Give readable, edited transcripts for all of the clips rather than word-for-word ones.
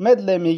med le mi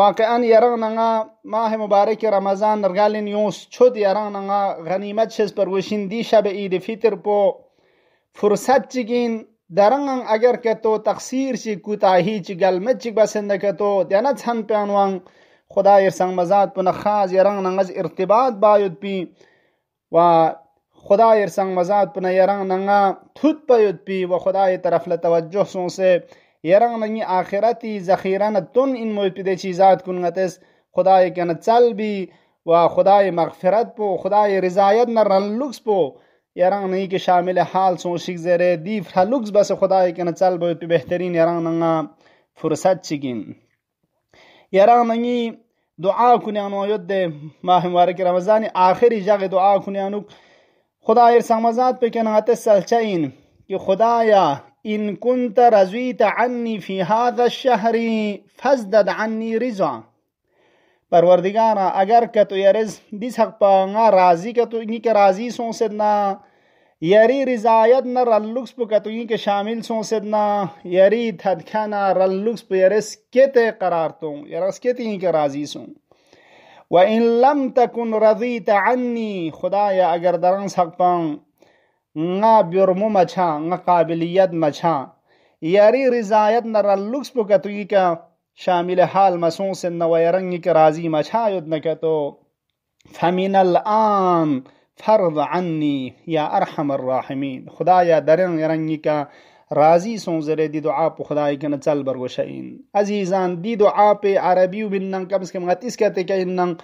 واقعا يران نغا ماه مبارك رمضان نرغالين يوس چود يران نغا غنیمت شز پروشین دی شب عید فطر پو فرصت چگین درنگن اگر کتو تقصیر چی کوتاهی چی گلمت چی بسنده کتو دیانا چند پیانوان خدای سنگ مزاد پو نخاز يران نغاز ارتباط باید پی و خدای سنگ مزاد پو يران نغا تود باید پی و خدای طرف لتوجه سون سے يران نغی آخرتی ذخیران تن این موید پی ده چیزات کنگتس خدای کن چل بی و خدای مغفرت پو خدای رضایت نرن لکس پو يران نغی که شامل حال سون شک زره دی فرلکس بس خدای کن چل باید پی بہترین يران نغا فرصت چگین يران نغی دعا کنیانو ید ماه مبارک رمضان آخری جگه دعا کنیانو خدای سنگ مزاد پی کنگتس سلچین کہ خدایا إن كنت رضيت عني في هذا الشهر فازدد عني رضا پروردگارا اگر که تو یرز دیس حق پا nga راضی که تو اینی که راضی سون سدنا یری رضایت نا رلوکس پو که تو اینی که شامل سون سدنا یری تدکانا رلوکس پو یرز کتے قرار تو یرز کتے اینی که راضی سون وإن لم تكن رضيت عني خدایا اگر درنس حق پا nga بیرمو مچا nga قابلیت مچا یاری رضایت نرلوکس پو کتوی کا شامل حال مسون سن و یرنگی که راضی مچا ید نکتو فمن الان فرض عنی یا ارحم الراحمین خدایا درن یرنگی کا راضی سون زره دی دعا پو خدای کن چل برگوشین عزیزان دی دعا پہ عربی و بنن کم اس کم غتیس کہتے کہ انن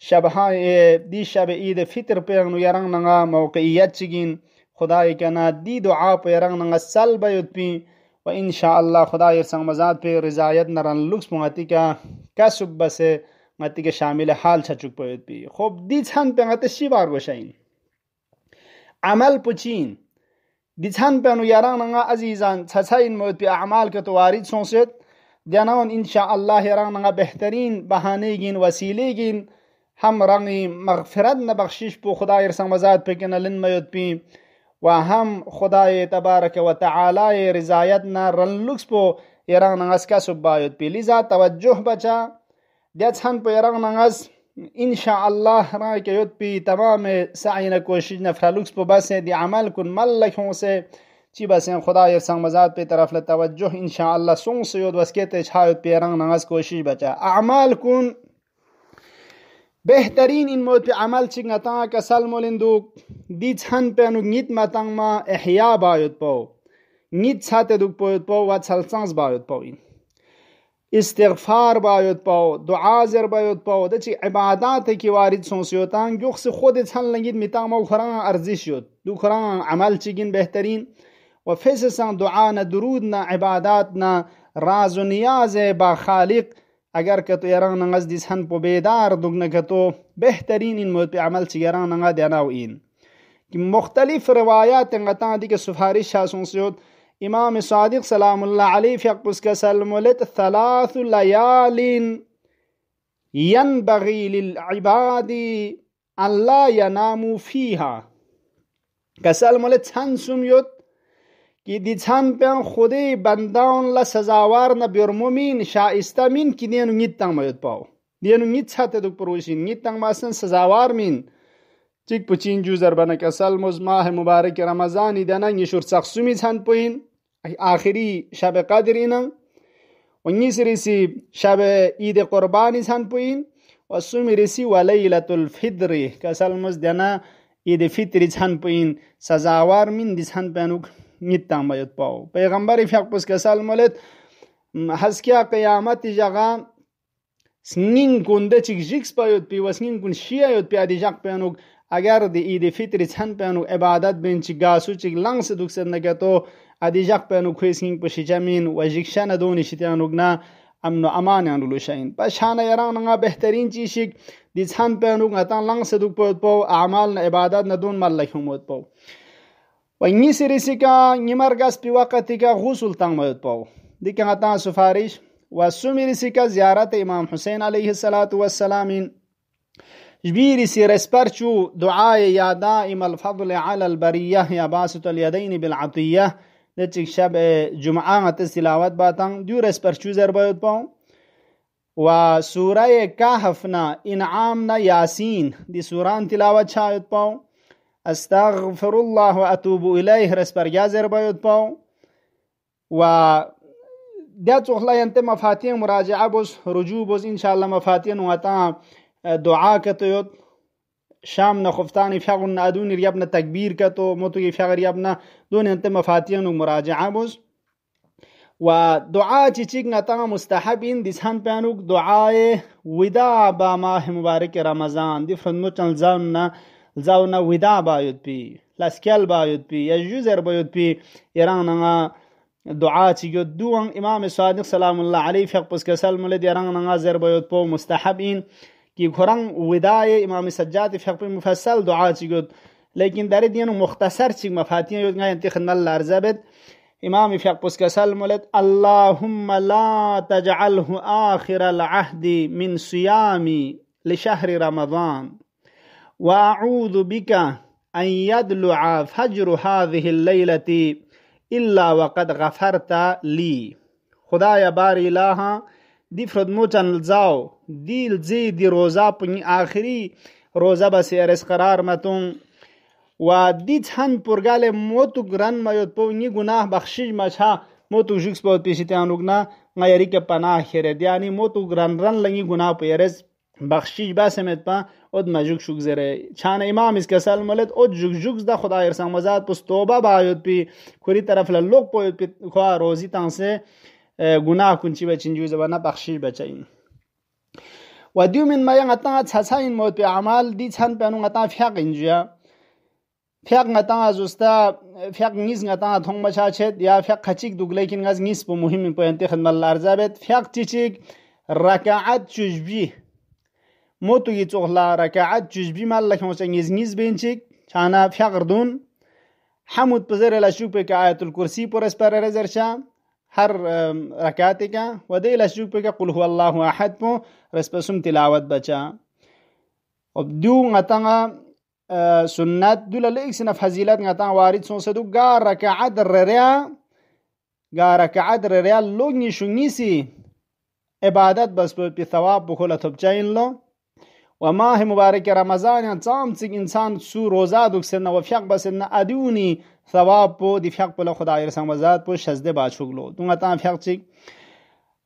شبهای دی شب عید فطر پیغنو یرنگ نغا موقعیت چگین خدای کنا دی دعا پہ یرنگ نغا سل بیت پی و انشاءاللہ خدای سنگ مزاد پہ رضایت نرن لکس مغتی کا کسب بسے مغتی کے شامل حال چھچک پیت پی خوب دی چھن پہ غتی شی بار گوشین عمل پچین دی چھن پہ نو یرنگ نغا عزیزان چھچین موت پی اعمال کے توارید سونسید دیانون انشاءاللہ یرنگ نغا بہترین بہانے گین وسیلے گین هم رنگی مغفرت نبخشش پو خدای سنگ مزاد پہ کنا لن میت پی و هم خدای تبارک و تعالی رضایت نا رن لکس پو یرنگ نغس کا سبایت پی لذا توجہ بچا دیت ہن پو یرنگ نغس انشاءاللہ رنگ کے یت پی تمام سعی نا کوشش نا فرلکس پو بس دی عمل کن ملک ہوں سے چی بس خدای سنگ مزاد پہ طرف لتوجہ انشاءاللہ سون سے یود وسکیتے چھایت پی یرنگ نغس کوشش بچا اعمال کن بہترین ان موت پہ عمل چنگتا کسل مولندوک دی چھن پہ انو نیت متنگ ما احیاء باید پو نیت چھاتے دوک پوید پو و چھلسانس باید پو استغفار باید پو دعا زر باید پو دا چی عبادات کی وارد سونسیوتان گوخ سے خود چھن لنگید میتاں مو خران ارزش یود دو خران عمل چگین بہترین و فیسسان دعا نا درود نا عبادات نا راز و نیاز با خالق اگر که تو یران نغز دیس ہن پو بیدار دگن که تو بہترین ان موت پہ عمل چی یران نغا دینا و این کہ مختلف روایات انگتاں دی کہ سفارش شاسون سیود امام صادق سلام اللہ علیہ فیقبس کا سلمولت 3 لیال ینبغی للعباد ان لا ینامو فیہا کا سلمولت چھن سمیود کہ دی چھن پیان خودی بندان لا سزاوار نا بیرمومین شائستہ مین کی دینو نیت تنگ میت پاو دینو نیت چھاتے دک پروشین نیت تنگ ماسن سزاوار مین چک پچین جوزر بنا که سلموز ماه مبارک رمضانی دینا نیشور سخصومی چھن پوین آخری شب قدرینن و نیس ریسی شب عید قربانی چھن پوین و سومی ریسی و لیلت الفطر که سلموز دینا عید فطری چھن پوین سزاوار مین دی چھن پینوک نیتاں میت پاو پیغمبر فیقپس کے سلمولت حسکیا قیامت جگہ سنین کن دے چک جکس پایوت پی و سنین کن شیعیوت پی آدی جگ پینوک اگر دی عید فطر چھن پینوک عبادت بین چک گاسو چک لنگ سے دکسد نکے تو آدی جگ پینوک خوی سنین پشی جمین و جکشن دونی شتیانوک نا امن و امان انولو شاین پس شانہ یران نگا بہترین چیشک دی چھن پینوک نتان لنگ سے دک پایوت پاو اعمال نا عبادت نا دون ملک ہموت پاو و اینی سریسی کا نیمرگس پی وقتی کا غسل تنگ میت پاو دیکھیں غطا سفارش و سمیرسی کا زیارت امام حسین علیہ السلام جبیرسی رسپرچو دعای یا دائم الفضل علی البریہ یا باسط الیدین بالعطیہ دیچک شب جمعہ تلاوت باتاں دیو رسپرچو زر بیت پاو و سوره کهف نا انعام نا یاسین دی سوران تلاوت شاید پاو استغفر الله و اتوب الیه رسپرگازر باید پاو و ده تخلا ينت مفاتيح مراجعة بوس رجوع بوس إن شاء الله مفاتيح نواتا دعاء كتو شام نخفتاني فيغن أدون ريابنا تكبير كتو موتو فيغ ريابنا دون ينت مفاتيح مراجعة بوس ودعاء تيجيك نتا مستحبين ديسان بيانوك دعاء وداع با ماه مبارك رمضان دي فرنموچن زاونا وداع بايد بي لاسكال بايد بي يجوزر بايد بي يران دعاء تيجود دوان امام صادق سلام الله عليه فق پس کسل مل دیران نغازر بیت پو مستحبین کی خران ودای امام سجاد فق مفصل دعاء تيجود لیکن در دین مختصر چی مفاتیح یود غا انتخن الله ارزبت امام فق پس کسل مل اللهم لا تجعله آخر العهد من صيامي لشهر رمضان واعوذ بك ان يدلع فجر هذه الليله إلا وقد غفرت لي خدایا بار الها دی فرد موچن زاو دیل زی دی روزا پنی آخری روزا بس ارس قرار متون و دی تن پرگال موتو گرن میود پونی گناه بخشش مچا موتو جوکس بود پیشتیان رگنا غیری که پناه خیرد یعنی موتو گرن رن لنگی گناه پیرز بخشش باسمت پا اد مجوک شوک زره چان امام اس کسل ملت اد جوک جوک دا خدا ارسان مزاد پس توبه باید پی کوری طرف لوک پوید پی خوا روزی تان سے گناه کنچی بچنجو زبانا بخشش بچین و دیو من ما یغتا تساین موت پی اعمال دی چن پنو غتا فیق انجیا فیق غتا ازستا فیق نیز غتا تھونگ مچا چت یا فیق خچیک دوگ لیکن غز نیس پو مهم پو انت خدمت الارزابت فیق چیک رکعت چجبی موتو يتوغلا ركعات جزبي مال لك موسى نيز بينشيك چانا فقردون حمود بزر لشوك بك آية الكرسي پرس پر رزرشا هر ركعاتي کا ودي لشوك بك قل هو الله احد پو رسپسم تلاوت بچا دو غتانا سنت دو لليك سنة فضيلت غتانا وارد سنسدو غا ركعات رريا لوگ نشونيسي عبادت بس پی ثواب بخولا تبچاين لو و ماه مبارک رمضان تام چیک انسان سو روزا دوکسن و فیق بسن ادونی ثواب پو دی فیق پو خدای رسان وزاد پو شزده باچوگلو دونگا تا فیق چیک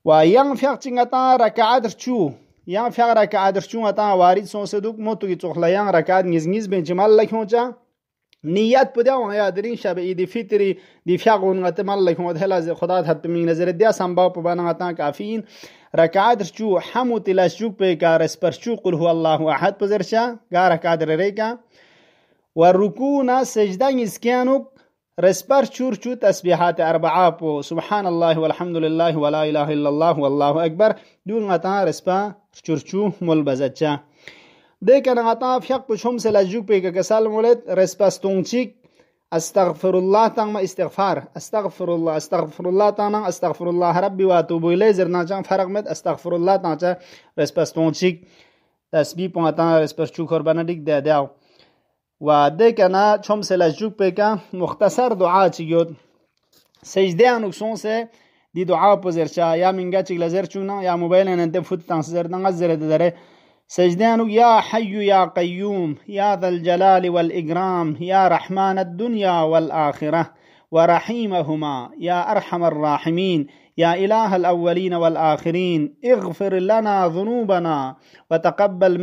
و یم فیق چیک تا رکعت چو یم فیق رکعت چو تا وارد سونس دوک موتو کی چخلا یم رکعت نیز به جمال لکھوچا نیت پو دیو یا درین شب عید فطری دی فیق اون مال لکھو دهلا خدا حد می نظر دیا سنبا پو بنا تا کافین ركعات رشو حمو تلاشوك بيكا رسبرشو قل هو الله أحد بزرشا غا ركعات ريكا والركونا سجدان يسكيانوك رسبرشو رشو تسبيحات أربعة بو سبحان الله والحمد لله ولا إله إلا الله والله أكبر دون غطا رسبا رشو ملبزتشا ديكا نغطا فيق بشهم سلاجوك بيكا كسال مولد رسبستونشيك استغفر الله تاما استغفار استغفر الله تاما استغفر الله ربي واتوب اليه زرنا جان فرق مت استغفر الله تاما رسپستونچیک تسبیح پونتا رسپچو قربانا دیک ده داو و دکنا چوم سلاجوک پکا مختصر دعا چیود سجده انوکسون سے دی دعا پوزرچا یا منگا چیک لزر چونا یا موبایل انت فوت تنسر دنگا زر دره سجدانك يا حي يا قيوم يا ذا الجلال والإكرام يا رحمن الدنيا والآخرة ورحيمهما يا أرحم الراحمين يا إله الأولين والآخرين اغفر لنا ذنوبنا وتقبل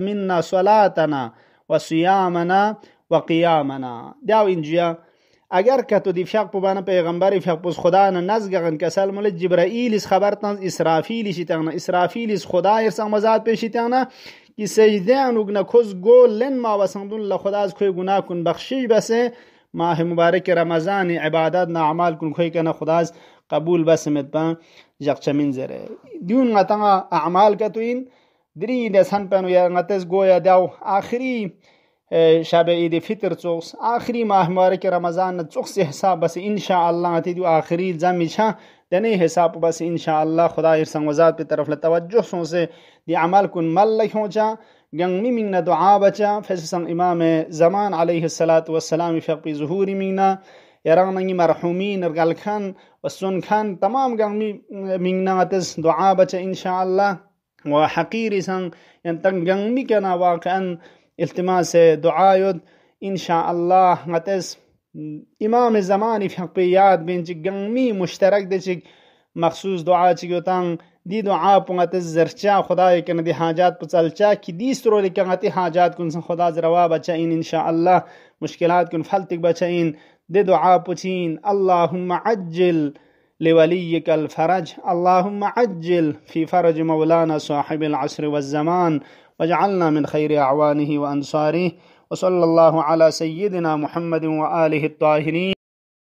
منا صلاتنا وصيامنا وقيامنا داو انجيا اگر که تو دی فیق پبانا پیغمبر فیق پس خدا نزگغن کسل مولد جبرائیل اس خبرتن اسرافیل شیتانا اسرافیل اس خدا ارسان مزاد پیشیتانا کی سجده انوگنا کز گول لن ما وسندون لخدا از کوئی گناه کن بخشش بسه ماه مبارک رمضان عبادت نا اعمال کن کوئی کنا خدا از قبول بسمت با جقچمین زره دیون غتا اعمال کتوین دری دسان پنو یا غتز گویا داو آخری شب عید فطر چوکس آخری ماه مبارک رمضان چوکس حساب بس ان شاء الله تیدو آخری زمیچا دنه حساب بس ان شاء الله خدا ارسان وزاد په طرف لتوجه سو سے دی عمل کن مل ہوچا گنگ من دعا بچا فسن امام زمان علیہ الصلوۃ والسلام فق ظهور منا يران نجي مرحومين رجال كان والسن كان تمام جمي من نغتس دعاء بچ إن شاء الله وحقيري سان ينتن جمي كنا واقعا التماس دعاء إن شاء الله نغتس إمام الزمان في حقيات بين جمي مشترك دچ مخصوص دعاء چگوتان دی دعا پونگت زرچا خدای کن دی حاجات پچلچا کی دی سرو لکنگتی حاجات کن خدا زروا بچا این انشاءاللہ مشکلات کن فلتک بچا این دی دعا پچین اللهم عجل لوليك الفرج اللهم عجل في فرج مولانا صاحب العصر والزمان واجعلنا من خير أعوانه وأنصاره وصلى الله على سيدنا محمد وآله الطاهرين